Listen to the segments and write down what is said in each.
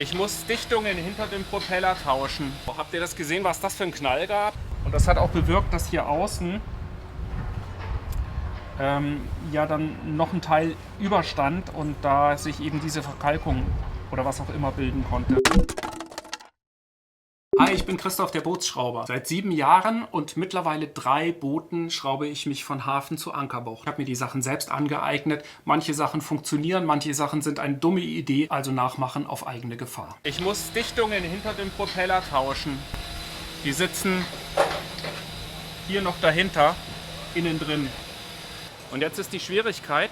Ich muss Dichtungen hinter dem Propeller tauschen. Habt ihr das gesehen, was das für ein Knall gab? Und das hat auch bewirkt, dass hier außen ja dann noch ein Teil überstand und da sich eben diese Verkalkung oder was auch immer bilden konnte. Hi, ich bin Christoph, der Bootsschrauber. Seit 7 Jahren und mittlerweile 3 Booten schraube ich mich von Hafen zu Ankerbau. Ich habe mir die Sachen selbst angeeignet. Manche Sachen funktionieren, manche Sachen sind eine dumme Idee, also nachmachen auf eigene Gefahr. Ich muss Dichtungen hinter dem Propeller tauschen. Die sitzen hier noch dahinter, innen drin. Und jetzt ist die Schwierigkeit,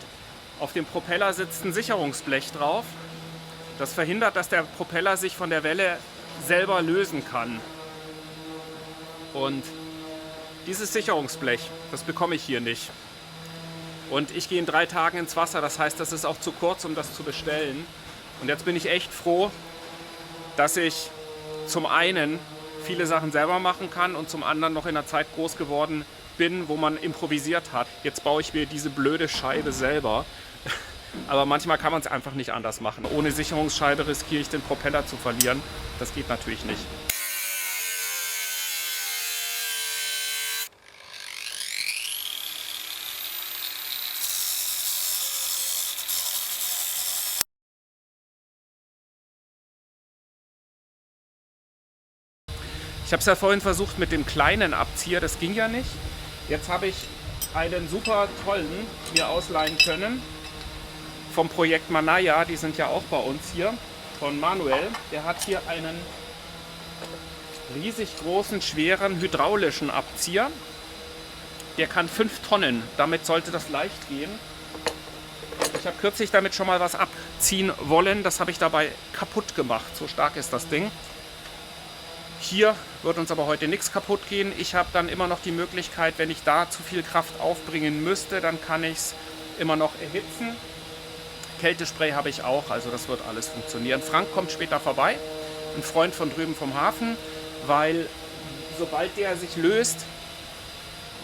auf dem Propeller sitzt ein Sicherungsblech drauf. Das verhindert, dass der Propeller sich von der Welle selber lösen kann. Und dieses Sicherungsblech, das bekomme ich hier nicht. Und ich gehe in 3 Tagen ins Wasser, das heißt, das ist auch zu kurz, um das zu bestellen. Und jetzt bin ich echt froh, dass ich zum einen viele Sachen selber machen kann und zum anderen noch in einer Zeit groß geworden bin, wo man improvisiert hat. Jetzt baue ich mir diese blöde Scheibe selber. Aber manchmal kann man es einfach nicht anders machen. Ohne Sicherungsscheibe riskiere ich den Propeller zu verlieren. Das geht natürlich nicht. Ich habe es ja vorhin versucht mit dem kleinen Abzieher, das ging ja nicht. Jetzt habe ich einen super tollen mir ausleihen können vom Projekt Manaya, die sind ja auch bei uns hier, von Manuel. Der hat hier einen riesig großen, schweren hydraulischen Abzieher. Der kann 5 Tonnen, damit sollte das leicht gehen. Ich habe kürzlich damit schon mal was abziehen wollen, das habe ich dabei kaputt gemacht, so stark ist das Ding. Hier wird uns aber heute nichts kaputt gehen. Ich habe dann immer noch die Möglichkeit, wenn ich da zu viel Kraft aufbringen müsste, dann kann ich es immer noch erhitzen. Kältespray habe ich auch, also das wird alles funktionieren. Frank kommt später vorbei, ein Freund von drüben vom Hafen, weil sobald der sich löst,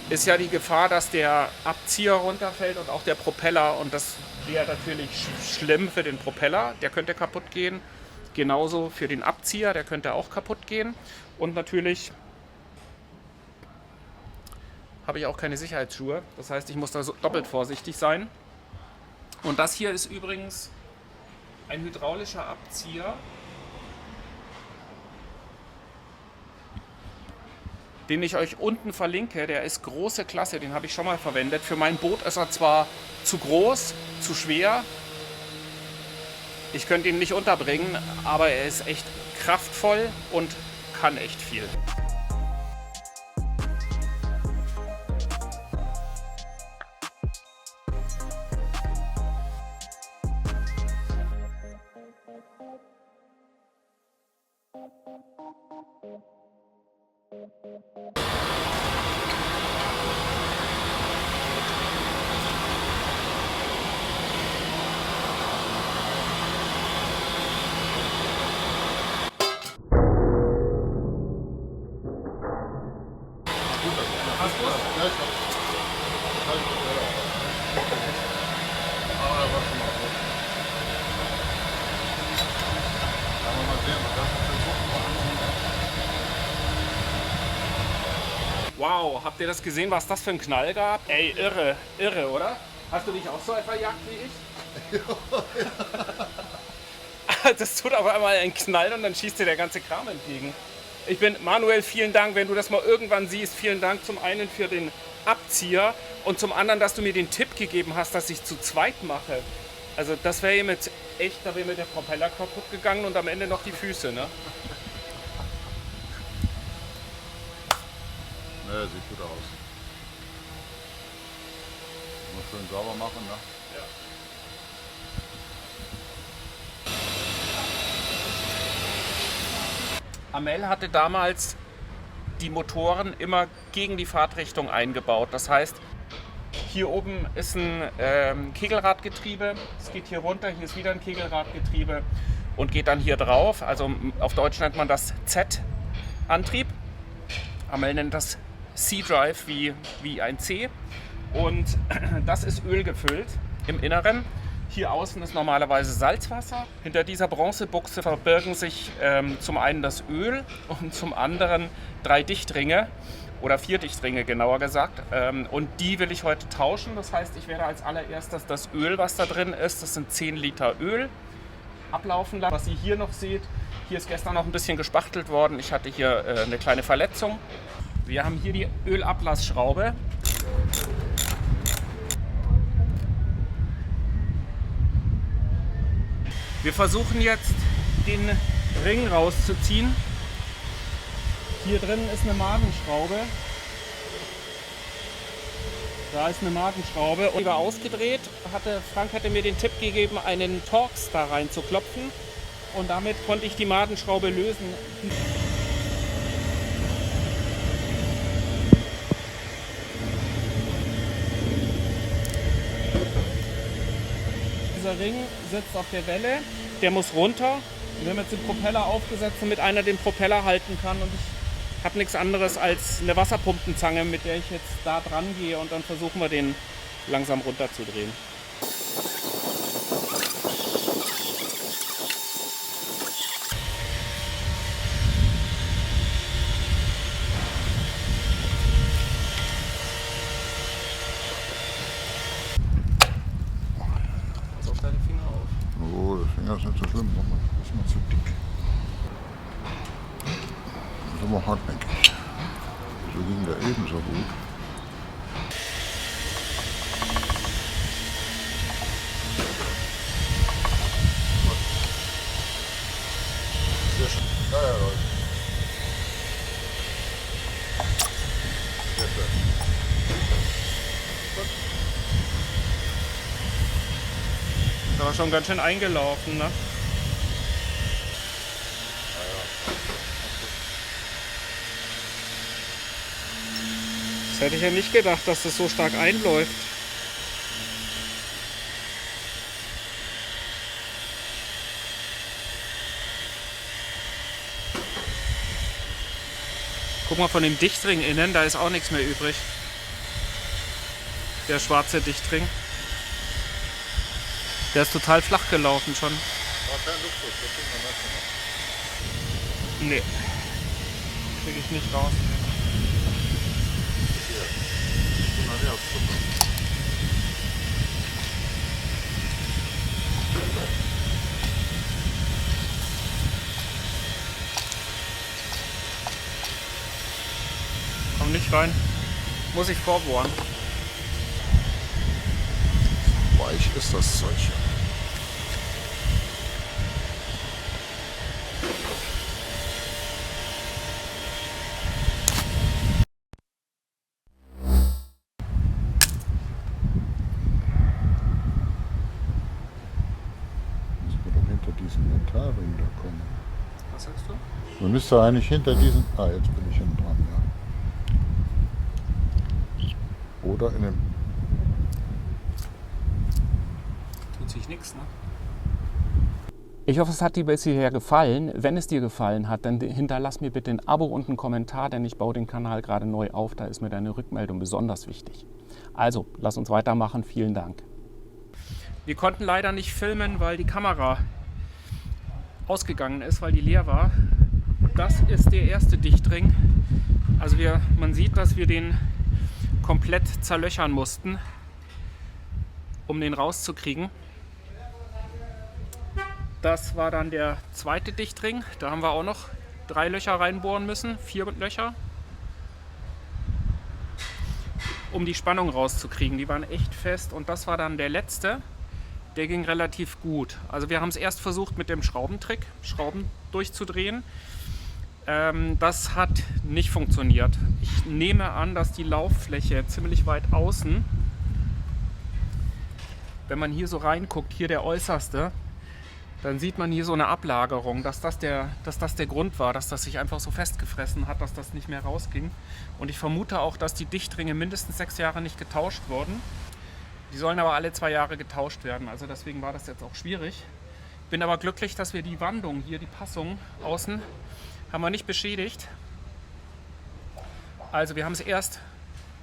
ist ja die Gefahr, dass der Abzieher runterfällt und auch der Propeller. Und das wäre natürlich schlimm für den Propeller, der könnte kaputt gehen. Genauso für den Abzieher, der könnte auch kaputt gehen. Und natürlich habe ich auch keine Sicherheitsschuhe. Das heißt, ich muss da so doppelt vorsichtig sein. Und das hier ist übrigens ein hydraulischer Abzieher, den ich euch unten verlinke. Der ist große Klasse, den habe ich schon mal verwendet. Für mein Boot ist er zwar zu groß, zu schwer. Ich könnte ihn nicht unterbringen, aber er ist echt kraftvoll und kann echt viel. Wow, habt ihr das gesehen, was das für ein Knall gab? Ey, irre, irre, oder? Hast du dich auch so verjagt wie ich? Das tut auf einmal einen Knall und dann schießt dir der ganze Kram entgegen. Ich bin Manuel, vielen Dank, wenn du das mal irgendwann siehst. Vielen Dank zum einen für den Abzieher und zum anderen, dass du mir den Tipp gegeben hast, dass ich zu zweit mache. Also das wäre jetzt echt, da wäre mir der Propeller kaputt gegangen und am Ende noch die Füße, ne? Ne, sieht gut aus. Muss schön sauber machen, ne? Ja. Amel hatte damals die Motoren immer gegen die Fahrtrichtung eingebaut. Das heißt, hier oben ist ein Kegelradgetriebe, es geht hier runter, hier ist wieder ein Kegelradgetriebe und geht dann hier drauf. Also auf Deutsch nennt man das Z-Antrieb. Amel nennt das C-Drive wie ein C. Und das ist ölgefüllt im Inneren. Hier außen ist normalerweise Salzwasser. Hinter dieser Bronzebuchse verbirgen sich zum einen das Öl und zum anderen 3 Dichtringe oder 4 Dichtringe genauer gesagt. Und die will ich heute tauschen. Das heißt, ich werde als allererstes das Öl, was da drin ist, das sind 10 Liter Öl, ablaufen lassen. Was ihr hier noch seht, hier ist gestern noch ein bisschen gespachtelt worden. Ich hatte hier eine kleine Verletzung. Wir haben hier die Ölablassschraube. Wir versuchen jetzt den Ring rauszuziehen. Hier drin ist eine Magenschraube. Da ist eine Magenschraube. Und die war ausgedreht. Frank hatte mir den Tipp gegeben, einen Torx da rein zu klopfen. Und damit konnte ich die Magenschraube lösen. Dieser Ring sitzt auf der Welle, der muss runter. Wir haben jetzt den Propeller aufgesetzt, damit einer den Propeller halten kann. Und ich habe nichts anderes als eine Wasserpumpenzange, mit der ich jetzt da dran gehe. Und dann versuchen wir den langsam runterzudrehen. Oh, der Finger ist nicht so schlimm, aber das ist mir zu dick. Das ist aber hartnäckig. So ging der ebenso gut. Sehr schön. Ja, ja, Leute. Sehr schön. Gut. Da war schon ganz schön eingelaufen, ne? Das hätte ich ja nicht gedacht, dass das so stark einläuft. Guck mal von dem Dichtring innen, da ist auch nichts mehr übrig. Der schwarze Dichtring. Der ist total flach gelaufen schon. War kein Luxus, das kriegen wir nicht. Nee. Kriege ich nicht raus. Hier. Mal her aufs Zucker. Komm nicht rein. Muss ich vorbohren. Weich ist das Zeug hier. Müssen wir doch hinter diesen Montarring da kommen. Was sagst du? Man müsste eigentlich hinter diesen. Ah, jetzt bin ich hinten dran, ja. Oder in dem. Tut sich nichts, ne? Ich hoffe, es hat dir bis hierher gefallen. Wenn es dir gefallen hat, dann hinterlass mir bitte ein Abo und einen Kommentar, denn ich baue den Kanal gerade neu auf. Da ist mir deine Rückmeldung besonders wichtig. Also, lass uns weitermachen. Vielen Dank. Wir konnten leider nicht filmen, weil die Kamera ausgegangen ist, weil die leer war. Das ist der erste Dichtring. Also man sieht, dass wir den komplett zerlöchern mussten, um den rauszukriegen. Das war dann der zweite Dichtring. Da haben wir auch noch 3 Löcher reinbohren müssen, 4 Löcher, um die Spannung rauszukriegen. Die waren echt fest und das war dann der letzte. Der ging relativ gut. Also wir haben es erst versucht mit dem Schraubentrick, Schrauben durchzudrehen. Das hat nicht funktioniert. Ich nehme an, dass die Lauffläche ziemlich weit außen, wenn man hier so reinguckt, hier der äußerste, dann sieht man hier so eine Ablagerung, dass das der Grund war, dass das sich einfach so festgefressen hat, dass das nicht mehr rausging. Und ich vermute auch, dass die Dichtringe mindestens 6 Jahre nicht getauscht wurden. Die sollen aber alle 2 Jahre getauscht werden, also deswegen war das jetzt auch schwierig. Bin aber glücklich, dass wir die Wandung hier, die Passung außen, haben wir nicht beschädigt. Also wir haben es erst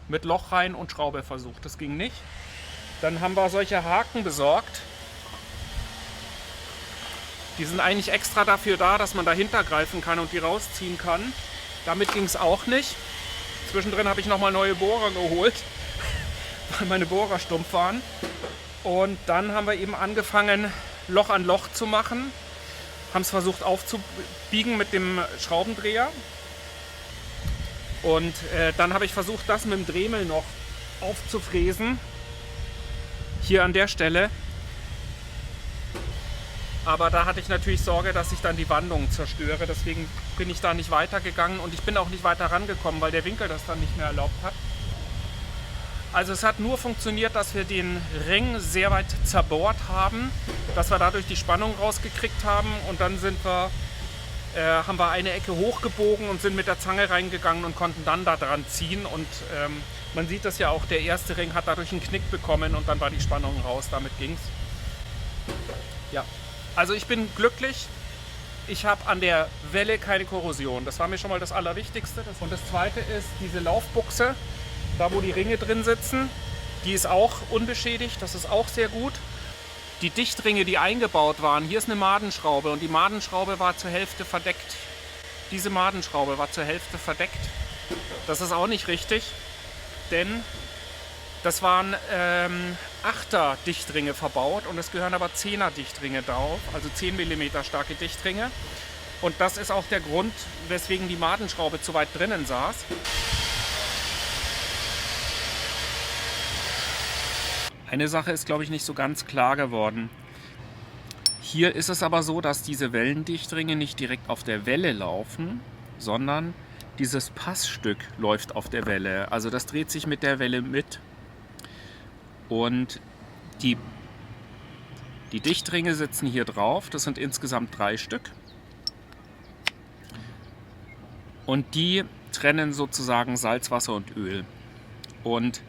mit Loch rein und Schraube versucht, das ging nicht. Dann haben wir solche Haken besorgt, Die sind eigentlich extra dafür da, dass man dahinter greifen kann und die rausziehen kann. Damit ging es auch nicht. Zwischendrin habe ich nochmal neue Bohrer geholt, weil meine Bohrer stumpf waren. Und dann haben wir eben angefangen, Loch an Loch zu machen. Haben es versucht aufzubiegen mit dem Schraubendreher. Und dann habe ich versucht, das mit dem Dremel noch aufzufräsen. Hier an der Stelle. Aber da hatte ich natürlich Sorge, dass ich dann die Wandung zerstöre. Deswegen bin ich da nicht weitergegangen und ich bin auch nicht weiter rangekommen, weil der Winkel das dann nicht mehr erlaubt hat. Also es hat nur funktioniert, dass wir den Ring sehr weit zerbohrt haben, dass wir dadurch die Spannung rausgekriegt haben und dann haben wir eine Ecke hochgebogen und sind mit der Zange reingegangen und konnten dann da dran ziehen. Und man sieht das ja auch, der erste Ring hat dadurch einen Knick bekommen und dann war die Spannung raus, damit ging's. Ja. Also ich bin glücklich, ich habe an der Welle keine Korrosion. Das war mir schon mal das Allerwichtigste. Und das Zweite ist diese Laufbuchse, da wo die Ringe drin sitzen, die ist auch unbeschädigt, das ist auch sehr gut. Die Dichtringe, die eingebaut waren, hier ist eine Madenschraube und die Madenschraube war zur Hälfte verdeckt. Diese Madenschraube war zur Hälfte verdeckt. Das ist auch nicht richtig, denn das waren 8er Dichtringe verbaut und es gehören aber 10er Dichtringe drauf, also 10 mm starke Dichtringe. Und das ist auch der Grund, weswegen die Madenschraube zu weit drinnen saß. Eine Sache ist, glaube ich, nicht so ganz klar geworden. Hier ist es aber so, dass diese Wellendichtringe nicht direkt auf der Welle laufen, sondern dieses Passstück läuft auf der Welle. Also das dreht sich mit der Welle mit. Und die Dichtringe sitzen hier drauf, das sind insgesamt 3 Stück. Und die trennen sozusagen Salzwasser und Öl. Und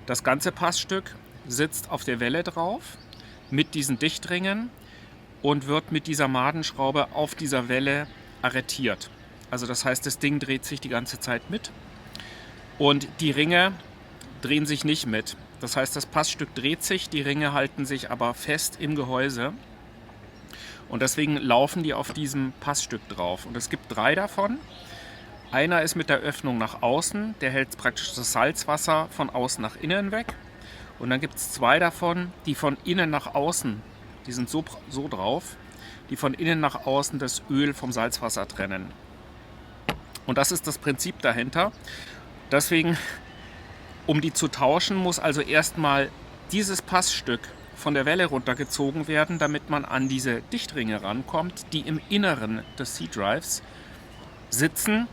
das ganze Passstück sitzt auf der Welle drauf mit diesen Dichtringen und wird mit dieser Madenschraube auf dieser Welle arretiert. Also das heißt, das Ding dreht sich die ganze Zeit mit und die Ringe drehen sich nicht mit. Das heißt, das Passstück dreht sich, die Ringe halten sich aber fest im Gehäuse und deswegen laufen die auf diesem Passstück drauf. Und es gibt 3 davon. Einer ist mit der Öffnung nach außen, der hält praktisch das Salzwasser von außen nach innen weg. Und dann gibt es 2 davon, die von innen nach außen, die sind so drauf, die von innen nach außen das Öl vom Salzwasser trennen. Und das ist das Prinzip dahinter. Deswegen, um die zu tauschen, muss also erstmal dieses Passstück von der Welle runtergezogen werden, damit man an diese Dichtringe rankommt, die im Inneren des C-Drives sitzen.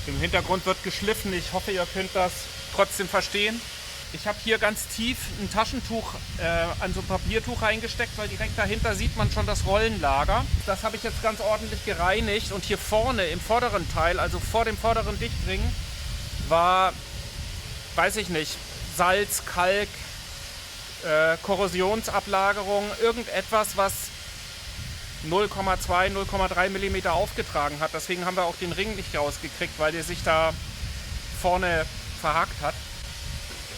Im Hintergrund wird geschliffen. Ich hoffe, ihr könnt das trotzdem verstehen. Ich habe hier ganz tief ein Taschentuch an so ein Papiertuch reingesteckt, weil direkt dahinter sieht man schon das Rollenlager. Das habe ich jetzt ganz ordentlich gereinigt und hier vorne im vorderen Teil, also vor dem vorderen Dichtring, war, weiß ich nicht, Salz, Kalk, Korrosionsablagerung, irgendetwas, was 0,2, 0,3 mm aufgetragen hat. Deswegen haben wir auch den Ring nicht rausgekriegt, weil der sich da vorne verhakt hat.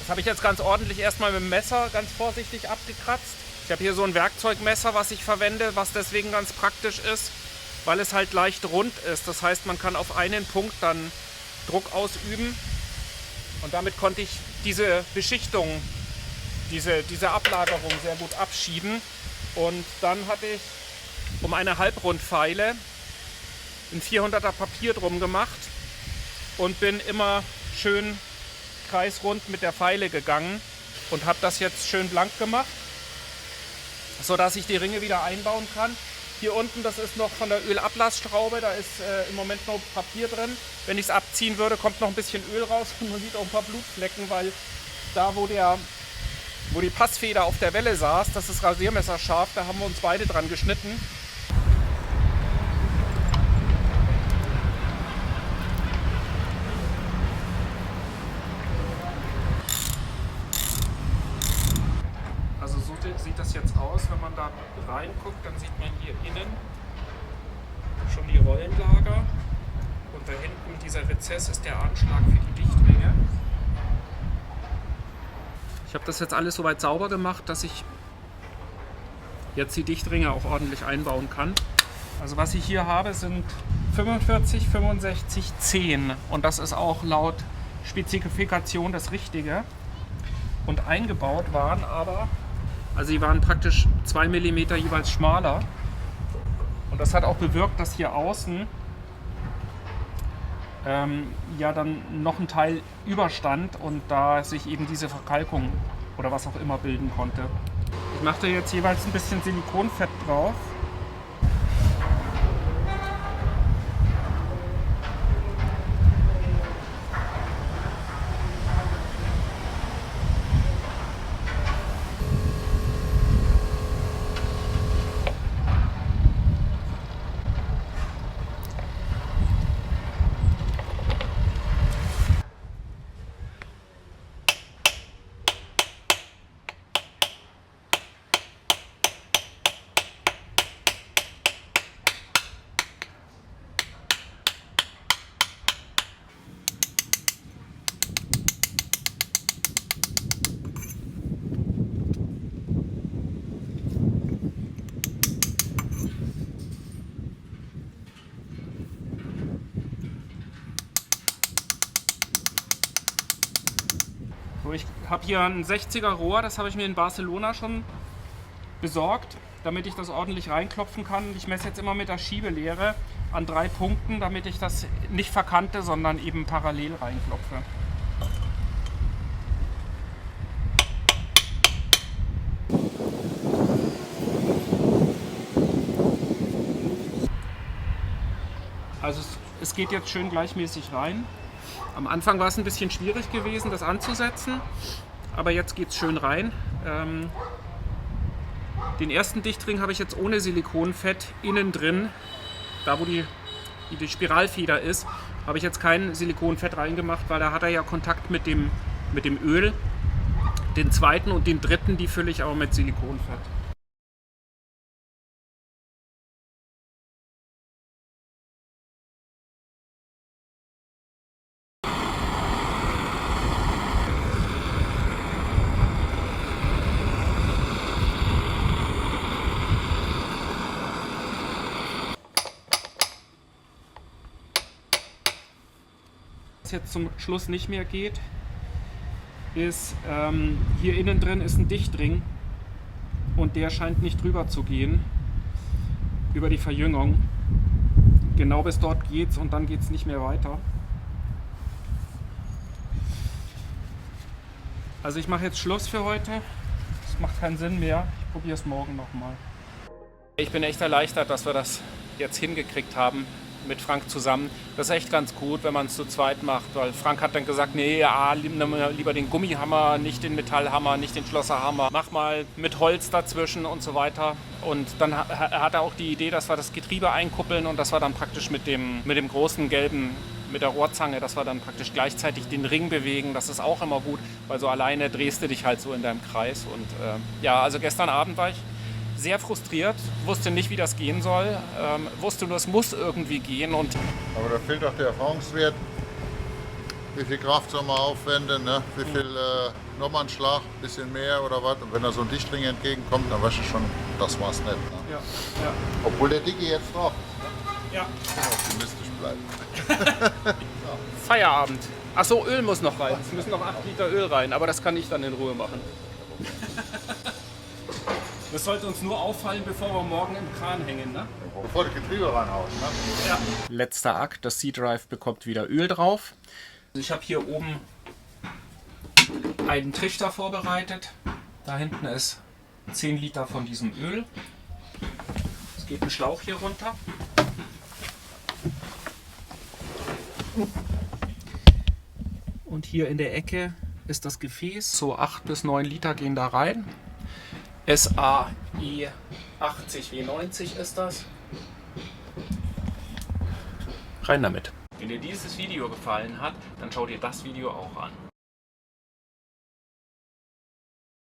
Das habe ich jetzt ganz ordentlich erstmal mit dem Messer ganz vorsichtig abgekratzt. Ich habe hier so ein Werkzeugmesser, was ich verwende, was deswegen ganz praktisch ist, weil es halt leicht rund ist. Das heißt, man kann auf einen Punkt dann Druck ausüben und damit konnte ich diese Beschichtung, diese Ablagerung sehr gut abschieben. Und dann hatte ich um eine Halbrundfeile ein 400er Papier drum gemacht und bin immer schön kreisrund mit der Feile gegangen und habe das jetzt schön blank gemacht, sodass ich die Ringe wieder einbauen kann. Hier unten, das ist noch von der Ölablassschraube, da ist im Moment noch Papier drin. Wenn ich es abziehen würde, kommt noch ein bisschen Öl raus und man sieht auch ein paar Blutflecken, weil da, wo die Passfeder auf der Welle saß, das ist rasiermesserscharf, da haben wir uns beide dran geschnitten. Also so sieht das jetzt aus, wenn man da reinguckt, dann sieht man hier innen schon die Rollenlager und da hinten dieser Rezess ist der Anschlag für die Dichtringe. Ich habe das jetzt alles soweit sauber gemacht, dass ich jetzt die Dichtringe auch ordentlich einbauen kann. Also was ich hier habe, sind 45, 65, 10 und das ist auch laut Spezifikation das Richtige. Und eingebaut waren aber, also die waren praktisch 2 mm jeweils schmaler und das hat auch bewirkt, dass hier außen ja dann noch ein Teil überstand und da sich eben diese Verkalkung oder was auch immer bilden konnte. Ich mache da jetzt jeweils ein bisschen Silikonfett drauf. So, ich habe hier ein 60er Rohr, das habe ich mir in Barcelona schon besorgt, damit ich das ordentlich reinklopfen kann. Ich messe jetzt immer mit der Schiebelehre an 3 Punkten, damit ich das nicht verkante, sondern eben parallel reinklopfe. Also es geht jetzt schön gleichmäßig rein. Am Anfang war es ein bisschen schwierig gewesen, das anzusetzen, aber jetzt geht es schön rein. Den ersten Dichtring habe ich jetzt ohne Silikonfett innen drin, da wo die Spiralfeder ist, habe ich jetzt kein Silikonfett reingemacht, weil da hat er ja Kontakt mit dem Öl. Den zweiten und den dritten, die fülle ich aber mit Silikonfett. Was jetzt zum Schluss nicht mehr geht, ist, hier innen drin ist ein Dichtring und der scheint nicht drüber zu gehen, über die Verjüngung. Genau bis dort geht's und dann geht's nicht mehr weiter. Also ich mache jetzt Schluss für heute, es macht keinen Sinn mehr, ich probiere es morgen nochmal. Ich bin echt erleichtert, dass wir das jetzt hingekriegt haben mit Frank zusammen. Das ist echt ganz gut, wenn man es zu zweit macht, weil Frank hat dann gesagt, nee, nimm lieber den Gummihammer, nicht den Metallhammer, nicht den Schlosserhammer, mach mal mit Holz dazwischen und so weiter. Und dann hat er auch die Idee, dass wir das Getriebe einkuppeln und dass wir dann praktisch mit dem großen gelben, mit der Rohrzange, dass wir dann praktisch gleichzeitig den Ring bewegen. Das ist auch immer gut, weil so alleine drehst du dich halt so in deinem Kreis. Und ja, also gestern Abend war ich sehr frustriert, wusste nicht, wie das gehen soll, wusste nur, es muss irgendwie gehen. Aber da fehlt auch der Erfahrungswert. Wie viel Kraft soll man aufwenden, ne? Wie viel nochmal ein Schlag, ein bisschen mehr oder was. Und wenn da so ein Dichtring entgegenkommt, dann weißt du schon, das war's nicht. Ne? Ja, ja. Obwohl der Dicke jetzt drauf ist. Ne? Ja. Optimistisch bleiben. Feierabend. Achso, Öl muss noch rein. Es müssen noch 8 Liter Öl rein, aber das kann ich dann in Ruhe machen. Das sollte uns nur auffallen, bevor wir morgen im Kran hängen, ne? Bevor du Getriebe reinhaust, ne? Ja. Letzter Akt, das C-Drive bekommt wieder Öl drauf. Ich habe hier oben einen Trichter vorbereitet. Da hinten ist 10 Liter von diesem Öl. Es geht ein Schlauch hier runter. Und hier in der Ecke ist das Gefäß. So 8 bis 9 Liter gehen da rein. SAE 80W90 ist das. Rein damit. Wenn dir dieses Video gefallen hat, dann schau dir das Video auch an.